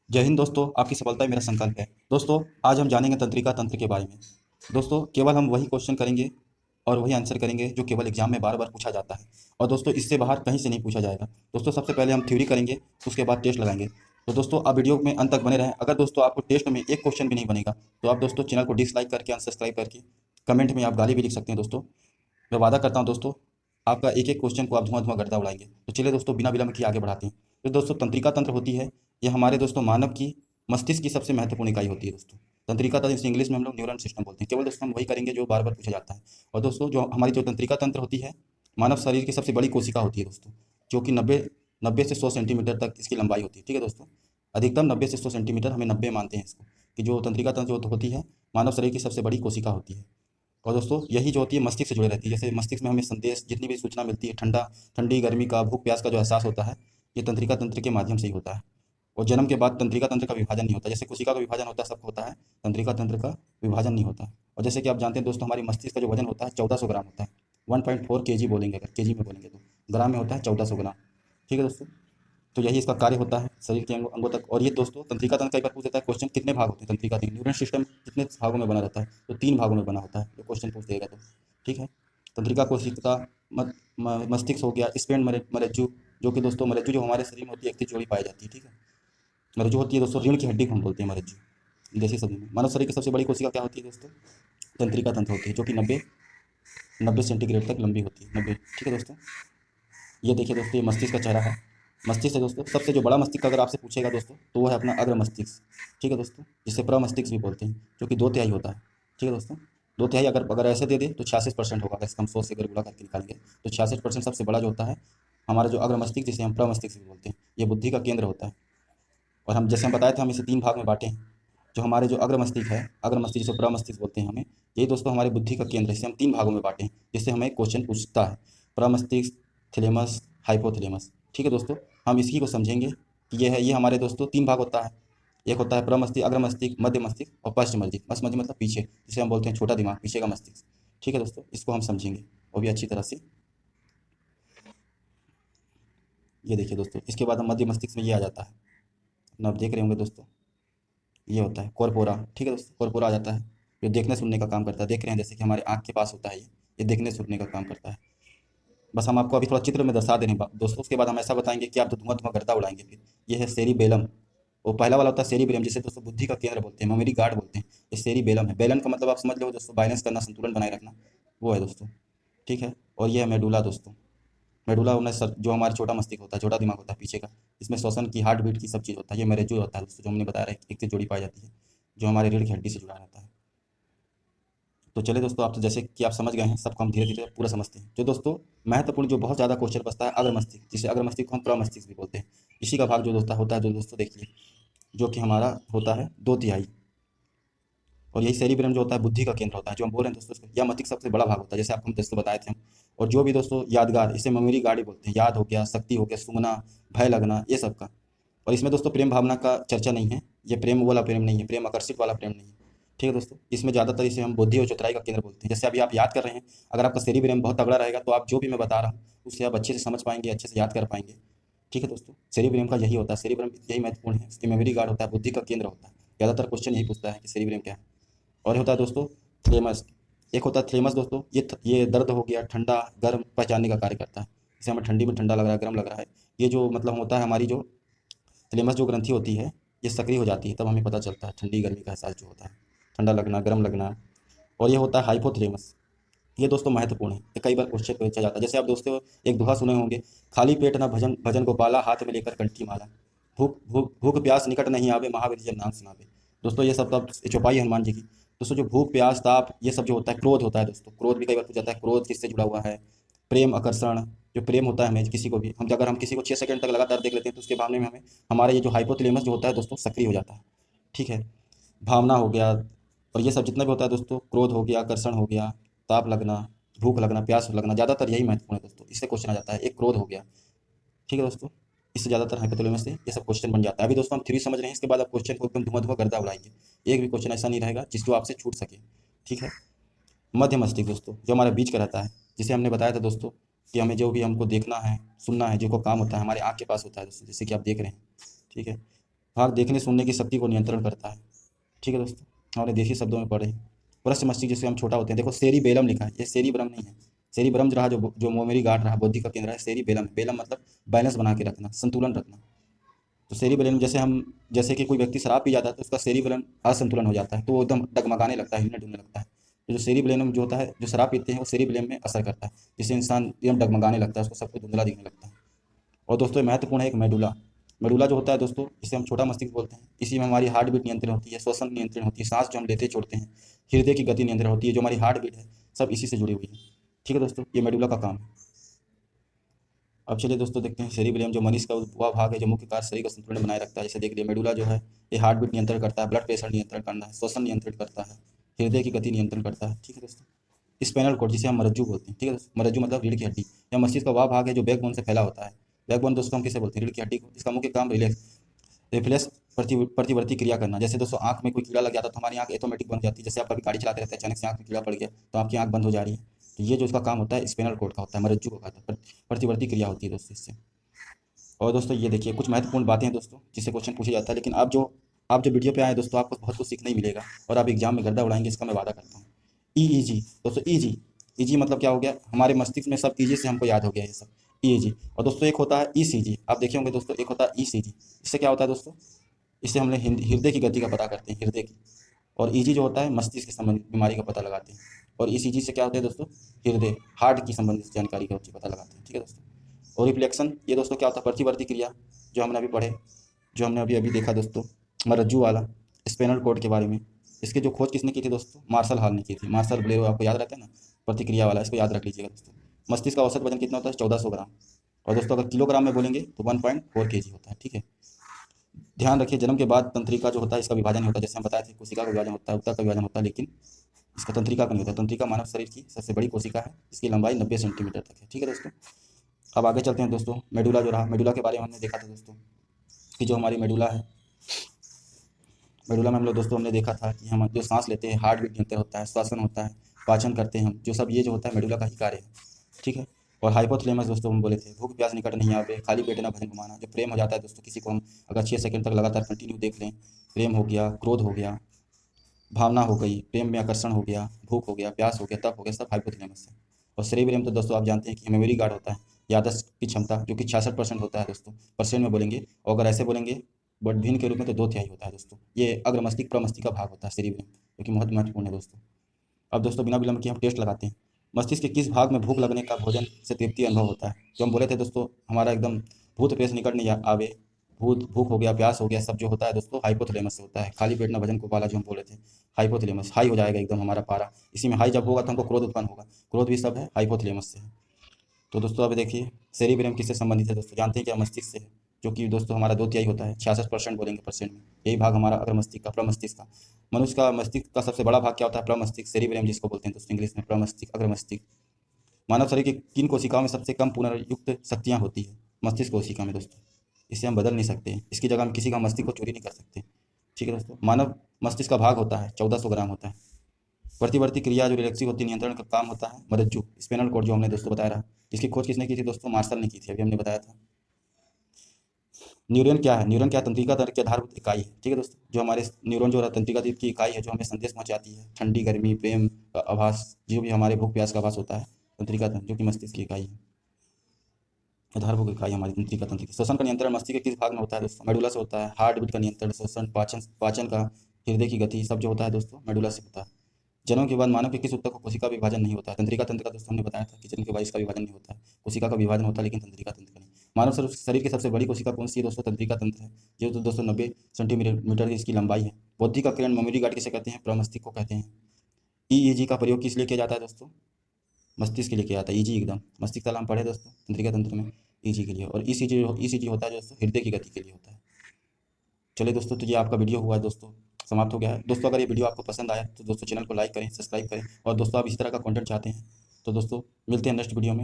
जय हिंद दोस्तों, आपकी सफलता ही मेरा संकल्प है। दोस्तों, आज हम जानेंगे तंत्रिका तंत्र के बारे में। दोस्तों, केवल हम वही क्वेश्चन करेंगे और वही आंसर करेंगे जो केवल एग्जाम में बार बार पूछा जाता है। और दोस्तों, इससे बाहर कहीं से नहीं पूछा जाएगा। दोस्तों, सबसे पहले हम थ्योरी करेंगे, उसके बाद टेस्ट लगाएंगे। तो दोस्तों, आप वीडियो में अंत तक बने रहें। अगर दोस्तों आपको टेस्ट में एक क्वेश्चन भी नहीं बनेगा तो आप दोस्तों चैनल को डिसलाइक करके, अनसब्सक्राइब करके, कमेंट में आप गाली भी लिख सकते हैं। दोस्तों, मैं वादा करता हूँ दोस्तों, आपका एक एक क्वेश्चन को आप धुआं धुआं करता उड़ाएंगे। तो चलिए दोस्तों, बिना विलंब किए आगे बढ़ाते हैं। तो दोस्तों, तंत्रिका तंत्र होती है, ये हमारे दोस्तों मानव की मस्तिष्क की सबसे महत्वपूर्ण इकाई होती है। दोस्तों, तंत्रिका तंत्र इसे इंग्लिश में हम लोग न्यूरल सिस्टम बोलते हैं। केवल दोस्तों हम वही करेंगे जो बार बार पूछा जाता है। और दोस्तों, जो हमारी जो तंत्रिका तंत्र होती है, मानव शरीर की सबसे बड़ी कोशिका होती है दोस्तों, जो कि नब्बे नब्बे से 100 सेंटीमीटर तक इसकी लंबाई होती है। ठीक है दोस्तों, अधिकतम 90 से 100 सेंटीमीटर, हमें 90 मानते हैं इसको, कि जो तंत्रिका तंत्र जो होती है मानव शरीर की सबसे बड़ी कोशिका होती है। और दोस्तों, यही जो होती है मस्तिष्क से जुड़े रहती है। जैसे मस्तिष्क में हमें संदेश, जितनी भी सूचना मिलती है, ठंडी गर्मी का, भूख प्यास का जो एहसास होता है, ये तंत्रिका तंत्र के माध्यम से ही होता है। और जन्म के बाद तंत्रिका तंत्र का विभाजन नहीं होता। जैसे कोशिका का विभाजन होता है, सबको होता है, तंत्रिका तंत्र का विभाजन नहीं होता। और जैसे कि आप जानते हैं दोस्तों, हमारी मस्तिष्क का जो वजन होता है 1400 ग्राम होता है। 1.4 kg बोलेंगे, अगर केजी में बोलेंगे तो ग्राम में होता है 1400 ग्राम। ठीक है दोस्तों, तो यही इसका कार्य होता है शरीर के अंगों तक। और ये दोस्तों, तंत्रिका तंत्र कई बार पूछ देता है क्वेश्चन, कितने भाग होते हैं तंत्रिका तंत्र, न्यूरल सिस्टम कितने भागों में बना रहता है? तो 3 भागों में बना होता है, जो क्वेश्चन पूछ देगा तो। ठीक है, तंत्रिका कोशिका, मस्तिष्क हो गया, स्पेन मरज्जु, जो कि दोस्तों मरज्जु जो हमारे शरीर में होती है, 31 जोड़ी पाई जाती है। ठीक है, मरज्जु होती है दोस्तों रीढ़ की हड्डी को हम बोलते हैं मरज्जु देसी शब्द में। मानव शरीर की सबसे बड़ी कोशिका क्या होती है दोस्तों? तंत्रिका तंत्र होती है, जो कि 90 सेंटीग्रेड तक लंबी होती है, 90। ठीक है दोस्तों, ये देखिए दोस्तों, ये मस्तिष्क का चेहरा है। मस्तिष्क है दोस्तों, सबसे जो बड़ा मस्तिष्क अगर आपसे पूछेगा दोस्तों, तो वो है अपना अग्र मस्तिष्क। ठीक है दोस्तों, जिसे प्रमस्तिष्क भी बोलते हैं, जो कि 2/3 होता है। ठीक है दोस्तों, 2/3 अगर अगर ऐसे दे दे तो 66% होगा। अगर इसका हम 100 से अगर गुणा करके निकालेंगे तो 66% सबसे बड़ा जो होता है हमारा जो अग्र मस्तिष्क, जिसे हम प्रमस्तिष्क भी बोलते हैं, ये बुद्धि का केंद्र होता है। और हम जैसे हम बताए थे, हम इसे 3 भाग में बांटे हैं। जो हमारे जो अग्र मस्तिष्क है, अग्र मस्तिष्क जिसे प्रमस्तिष्क बोलते हैं हमें, यही दोस्तों हमारी बुद्धि का केंद्र है। इसे हम 3 भागों में बांटे हैं, जिससे हमें क्वेश्चन पूछता है, प्रमस्तिष्क, थैलेमस, हाइपोथैलेमस। ठीक है दोस्तों, हम इसी को समझेंगे कि ये हमारे दोस्तों 3 भाग होता है। एक होता है प्रमस्तिष्क, अग्र मस्तिष्क, मध्य मस्तिष्क और पश्च मस्तिष्क। पश्च मस्तिष्क मतलब पीछे, जिसे हम बोलते हैं छोटा दिमाग, पीछे का मस्तिष्क। ठीक है दोस्तों, इसको हम समझेंगे वो भी अच्छी तरह से। ये देखिए दोस्तों, इसके बाद हम मध्य मस्तिष्क में ये आ जाता है, अपना आप देख रहे होंगे दोस्तों, ये होता है कॉर्पोरा। ठीक है दोस्तों, कॉर्पोरा आ जाता है, जो देखने सुनने का काम करता है। देख रहे हैं जैसे कि हमारे आँख के पास होता है, ये देखने सुनने का काम करता है। बस हम आपको अभी थोड़ा चित्र में दर्शा दे रहे हैं दोस्तों, उसके बाद हम ऐसा बताएंगे कि आप तो धुआं धुआं करता उड़ाएंगे फिर। ये है सेरिबेलम। वो पहला वाला होता है सेरिब्रेम, जिसे दोस्तों बुद्धि का केंद्र बोलते हैं, मेमोरी गार्ड बोलते हैं। ये सेरिबेलम है। बेलन का मतलब आप समझ लो दोस्तों, बैलेंस करना, संतुलन बनाए रखना, वो है दोस्तों। ठीक है, और ये है मेडुला दोस्तों। मेडुला उन्हें सर, जो हमारा छोटा मस्तिष्क होता है, छोटा दिमाग होता है पीछे का, इसमें श्वसन की, हार्ट बीट की सब चीज़ होता है। ये मेरेजू होता है दोस्तों, जो हमने बताया है, एक से जोड़ी पाई जाती है, जो हमारे रीढ़ की हड्डी से जुड़ा रहता है। तो चलिए दोस्तों, आप तो जैसे कि आप समझ गए हैं, सबको हम धीरे धीरे पूरा समझते हैं। जो दोस्तों महत्वपूर्ण, जो बहुत ज़्यादा क्वेश्चन बचता है, अग्र मस्तिष्क, जिसे अग्र मस्तिष्क को हम प्रमस्तिष्क भी बोलते हैं। इसी का भाग जो दोस्तों होता है, जो दोस्तों देखिए, जो कि हमारा होता है 2/3। और यही सेरिब्रम जो होता है बुद्धि का केंद्र होता है, जो हम बोल रहे हैं दोस्तों, यह मस्तिष्क सबसे बड़ा भाग होता है, जैसे आपको हम दोस्तों बताए थे हम। और जो भी दोस्तों यादगार, इसे मेमोरी गार्ड ही बोलते हैं। याद हो गया, शक्ति हो गया, सूंघना, भय लगना, ये सब का। और इसमें दोस्तों प्रेम भावना का चर्चा नहीं है। ये प्रेम वाला प्रेम नहीं है, प्रेम आकर्षित वाला प्रेम नहीं है। ठीक है दोस्तों, इसमें ज़्यादातर इसे हम बुद्धि और चतुराई का केंद्र बोलते हैं। जैसे अभी आप याद कर रहे हैं, अगर आपका सेरिब्रम बहुत तगड़ा रहेगा तो आप जो भी मैं बता रहा हूँ उसे आप अच्छे से समझ पाएंगे, अच्छे से याद कर पाएंगे। ठीक है दोस्तों, सेरिब्रम का यही होता है, सेरिब्रम यही महत्वपूर्ण है, इसकी मेमोरी गार्ड होता है, बुद्धि का केंद्र होता है। ज़्यादातर क्वेश्चन यही पूछता है कि सेरिब्रम क्या है। और ये होता है दोस्तों थ्लेमस। एक होता है थ्लेमस दोस्तों, ये दर्द हो गया, ठंडा गर्म पहचानने का कार्य करता है। जैसे हमें ठंडी में ठंडा लग रहा है, गर्म लग रहा है, ये जो मतलब होता है, हमारी जो थैलेमस जो ग्रंथि होती है, ये सक्रिय हो जाती है, तब हमें पता चलता है ठंडी गर्मी का एहसास जो होता है, ठंडा लगना, गर्म लगना। और ये होता है हाइपोथैलेमस। ये दोस्तों महत्वपूर्ण है, ये कई बार क्वेश्चन पूछा जाता है। जैसे आप दोस्तों एक दोहा सुने होंगे, खाली पेट ना भजन भजन गोपाला, हाथ में लेकर कंठी माला, भूख भूख भूख प्यास निकट नहीं आवे, महावीर जब नाम सुनावे। दोस्तों, ये सब तब चौपाई है हनुमान जी की। दोस्तों, जो भूख प्यास ताप, ये सब जो होता है, क्रोध होता है दोस्तों, क्रोध भी कई बार पूछा जाता है, क्रोध किससे जुड़ा हुआ है? प्रेम, आकर्षण, जो प्रेम होता है हमें किसी को भी, हम अगर हम किसी को 6 सेकंड तक लगातार देख लेते हैं तो उसके भावने में हमें, हमारे ये जो हाइपोथैलेमस जो होता है दोस्तों, सक्रिय हो जाता है। ठीक है, भावना हो गया, और ये सब जितना भी होता है दोस्तों, क्रोध हो गया, आकर्षण हो गया, ताप लगना, भूख लगना, प्यास लगना, ज़्यादातर यही महत्वपूर्ण है दोस्तों। इससे क्वेश्चन आ जाता है, एक क्रोध हो गया। ठीक है दोस्तों, इससे ज़्यादातर हाइपोथैलेमस से ये सब क्वेश्चन बन जाता है। अभी दोस्तों हम थ्योरी समझ रहे हैं, इसके बाद आप क्वेश्चन को एकदम धुआं धुआं गर्दा उड़ाएंगे। एक भी क्वेश्चन ऐसा नहीं रहेगा जिसको आपसे छूट सके। ठीक है, मध्य मस्तिष्क दोस्तों, जो हमारे बीच का रहता है, जिसे हमने बताया था दोस्तों कि हमें जो भी हमको देखना है, सुनना है, जो को काम होता है, हमारे आँख के पास होता है दोस्तों, जैसे कि आप देख रहे हैं। ठीक है, भाग देखने सुनने की शक्ति को नियंत्रण करता है। ठीक है दोस्तों, हमारे देसी शब्दों में पढ़े। पृष्ठ मस्तिष्क जिससे हम छोटा होते हैं, देखो सेरिबेलम लिखा है, ये सेरिब्रम नहीं है। सेरिब्रम जो रहा, जो मेमोरी गार्ड रहा, बुद्धि का केंद्र है, सेरिबेलम। बेलम मतलब बैलेंस बना के रखना, संतुलन रखना। तो सेरिबेलम जैसे कि कोई व्यक्ति शराब पी जाता है तो उसका सेरिबेलम असंतुलन हो जाता है, तो वो एकदम डगमगाने लगता है, हिलने डुलने लगता है। तो जो सेरिबेलम जो होता है, जो शराब पीते हैं, वो सेरिबेलम में असर करता है, जिससे इंसान एकदम डगमगाने लगता है, उसको सब कुछ धुंधला दिखने लगता है। और दोस्तों महत्वपूर्ण है एक मेडुला। मेडुला जो होता है दोस्तों, इसे हम छोटा मस्तिष्क बोलते हैं। इसी में हमारी हार्ट बीट नियंत्रण होती है, श्वसन नियंत्रण होती है, सांस जो हम लेते छोड़ते हैं, हृदय की गति नियंत्रण होती है, जो हमारी हार्ट बीट है, सब इसी से जुड़ी हुई है। ठीक है दोस्तों, ये मेडुला का काम है। अब चलिए दोस्तों देखते हैं सेरिबेलम, जो मनीष का वह भाग है जो मुख्य कार्य शरीर का संतुलन बनाए रखता है। जैसे देख लिए मेडुला जो है, ये हार्ट बीट नियंत्रण करता है, ब्लड प्रेशर नियंत्रण करना है, श्वसन नियंत्रण करता है, हृदय की गति नियंत्रण करता है। ठीक है दोस्तों, स्पाइनल कॉर्ड जिसे हम मरज्जू बोलते हैं। ठीक है दोस्तों, मरज्जू मतलब रीढ़ की हड्डी। यह मस्तिष्क का वह भाग है जो बैकबोन से फैला होता है। बैकबोन दोस्तों हम किसे बोलते हैं? रीढ़ की हड्डी को। इसका मुख्य काम रिफ्लेक्स प्रतिवर्ती क्रिया करना। जैसे दोस्तों आंख में कोई कीड़ा लग जाता है तो हमारी आंख ऑटोमेटिक बंद हो जाती है। जैसे आप कभी गाड़ी चलाते रहते हैं, अचानक से आंख में कीड़ा पड़ गया तो आपकी आंख बंद हो जा रही है। तो ये जो इसका काम होता है स्पाइनल कॉर्ड का होता है, मरज्जू को कहता है, प्रतिवर्ती क्रिया होती है दोस्तों इससे। और दोस्तों ये देखिए कुछ महत्वपूर्ण बातें हैं दोस्तों, जिससे क्वेश्चन पूछा जाता है। लेकिन आप जो वीडियो पे आए दोस्तों, आपको बहुत कुछ सीखने ही मिलेगा और आप एग्जाम में गर्दा उड़ाएंगे, इसका मैं वादा करता हूँ। ईईजी दोस्तों, ईजी। ईजी मतलब क्या हो गया? हमारे मस्तिष्क में सब ईजी से हमको याद हो गया ये सब, ईईजी। और दोस्तों एक होता है ईसीजी, आप देखे होंगे दोस्तों, एक होता है ईसीजी। इससे क्या होता है दोस्तों? इससे हम लोग हृदय की गति का पता करते हैं, हृदय की। और ईजी जो होता है मस्तिष्क के संबंधित बीमारी का पता लगाते हैं। और ईसीजी से क्या होता है दोस्तों? हृदय, हार्ट की संबंधित जानकारी का पता लगाते हैं। ठीक है दोस्तों। और रिफ्लेक्शन, ये दोस्तों क्या होता है? प्रतिवर्ती क्रिया, जो हमने अभी पढ़े, जो हमने अभी अभी देखा दोस्तों, मरज्जू वाला, स्पेनल कोड के बारे में। इसकी जो खोज किसने की थी दोस्तों? मार्शल हॉल ने की थी। मार्शल ब्लेरो, आपको याद रहता है ना, प्रतिक्रिया वाला, इसको याद रख लीजिएगा दोस्तों। मस्तिष्क का औसत वजन कितना होता है? 1400 ग्राम। और दोस्तों अगर किलोग्राम में बोलेंगे तो 1.4 kg होता है। ठीक है, ध्यान रखिए जन्म के बाद तंत्रिका जो होता है इसका विभाजन नहीं होता। जैसे हम बताए थे कोशिका का विभाजन होता है, उत्तक का विभाजन होता है, लेकिन इसका तंत्रिका का नहीं होता। तंत्रिका मानव शरीर की सबसे बड़ी कोशिका है, इसकी लंबाई 90 सेंटीमीटर तक है। ठीक है दोस्तों, अब आगे चलते हैं दोस्तों। मेडुला जो रहा, मेडुला के बारे में हमने देखा था दोस्तों, कि जो हमारी मेडुला है, मेडुला में हम लोग दोस्तों हमने देखा था कि हम जो सांस लेते हैं, हार्ट बीट नियंत्रण होता है, श्वसन होता है, पाचन करते हैं हम, जो सब ये जो होता है मेडुला का ही कार्य है। ठीक है। और हाइपोथैलेमस दोस्तों हम बोले थे, भूख प्यास निकट नहीं आवे, खाली पेट ना भजन घुमाना। जो प्रेम हो जाता है दोस्तों किसी को, हम अगर 6 सेकंड तक लगातार कंटिन्यू देख लें, प्रेम हो गया, क्रोध हो गया, भावना हो गई, प्रेम में आकर्षण हो गया, भूख हो गया, प्यास हो गया, तप हो गया, सब हाइपोथैलेमस है। और सेरेब्रम तो दोस्तों आप जानते हैं कि मेमोरी गार्ड होता है, याददाश्त की क्षमता, जो कि 66% होता है दोस्तों, परसेंट में बोलेंगे। और अगर ऐसे बोलेंगे बट भिन्न के रूप में तो 2/3 होता है दोस्तों। ये अग्र मस्तिष्क प्रमस्तिष्क का भाग होता है सेरेब्रम, जो कि बहुत महत्वपूर्ण है दोस्तों। अब दोस्तों बिना विलंब के हम टेस्ट लगाते हैं। मस्तिष्क के किस भाग में भूख लगने का भोजन से तृप्ति अनुभव होता है? जो हम बोले थे दोस्तों, हमारा एकदम भूत प्रेस निकट नहीं आवे, भूख हो गया, प्यास हो गया, सब जो होता है दोस्तों हाइपोथैलेमस से होता है। खाली पेट ना भजन को पाला, जो हम बोले थे, हाइपोथैलेमस हाई हो जाएगा एकदम हमारा पारा। इसी में हाई जब होगा तो हमको क्रोध उत्पन्न होगा, क्रोध भी सब है हाइपोथैलेमस से है। तो दोस्तों अब देखिए सेरिब्रम किससे संबंधित है दोस्तों? जानते हैं क्या? मस्तिष्क से है, जो कि दोस्तों हमारा 2/3 होता है, 66% बोलेंगे परसेंट में। यही भाग हमारा अग्र मस्तिष्क का, प्रमस्तिष्क का। मनुष्य का मस्तिष्क का सबसे बड़ा भाग क्या होता है? प्रमस्तिष्क, सेरिब्रम जिसको बोलते हैं दोस्तों इंग्लिश में, प्रमस्तिष्क, अग्र मस्तिष्क। मानव शरीर की किन कोशिकाओं में सबसे कम पुनर्युक्त शक्तियाँ होती है? मस्तिष्क कोशिका में दोस्तों। इसे हम बदल नहीं सकते, इसकी जगह हम किसी का मस्तिष्क को चोरी नहीं कर सकते। ठीक है दोस्तों, मानव मस्तिष्क का भाग होता है 1400 ग्राम होता है। प्रतिवर्ती क्रिया जो रिलेक्सी होती है, नियंत्रण का काम होता है मरज्जू, स्पेनल कॉर्ड, जो हमने दोस्तों बताया रहा, जिसकी खोज किसने की थी दोस्तों? मार्शल ने की थी, अभी हमने बताया था। न्यूरॉन क्या है? न्यूरॉन क्या? तंत्रिका तंत्र की आधारभूत इकाई है। ठीक है दोस्तों, जो हमारे न्यूरॉन जो तंत्रिका तंत्र की इकाई है, जो हमें संदेश पहुंचाती है, ठंडी गर्मी, प्रेम का आभास, जो भी हमारे भूख प्यास का आभास होता है, तंत्रिका तंत्र, जो कि मस्तिष्क की इकाई है, आधारभूत इकाई हमारी तंत्रिका तंत्र की। श्वसन का नियंत्रण मस्तिष्क के किस भाग में होता है दोस्तों? मेडुला से होता है। हार्ट बीट का नियंत्रण, श्वसन, पाचन पाचन का, हृदय की गति, सब जो होता है दोस्तों मेडुला से होता है। जन्म के बाद मानव के किस उत्तक को कोशिका विभाजन नहीं होता है? तंत्रिका तंत्र का दोस्तों हमने बताया था कि जन्म के बाद इसका विभाजन नहीं होता है, कोशिका का विभाजन होता है, लेकिन तंत्रिका तंत्र का नहीं। मानव शरीर की सबसे बड़ी कोशिका कौन सी है दोस्तों? तंत्रिका तंत्र है, जो तो दोस्तों 90 सेंटीमीटर की इसकी लंबाई है। बुद्धि का किरण, मेमोरी गार्ड किसे कहते हैं? प्रमस्तिष्क को कहते हैं। ईईजी का प्रयोग किस लिए किया जाता है दोस्तों? मस्तिष्क के लिए किया जाता है। ईजी एकदम मस्तिष्क का नाम पढ़े दोस्तों तंत्रिका तंत्र में, ईजी के लिए। और ईसीजी होता है जो दोस्तों हृदय की गति के लिए होता है। चलिए दोस्तों, तो ये आपका वीडियो हुआ है दोस्तों, समाप्त हो गया है दोस्तों। अगर ये वीडियो आपको पसंद आया तो दोस्तों चैनल को लाइक करें, सब्सक्राइब करें। और दोस्तों आप इस तरह का कंटेंट चाहते हैं तो दोस्तों मिलते हैं नेक्स्ट वीडियो में।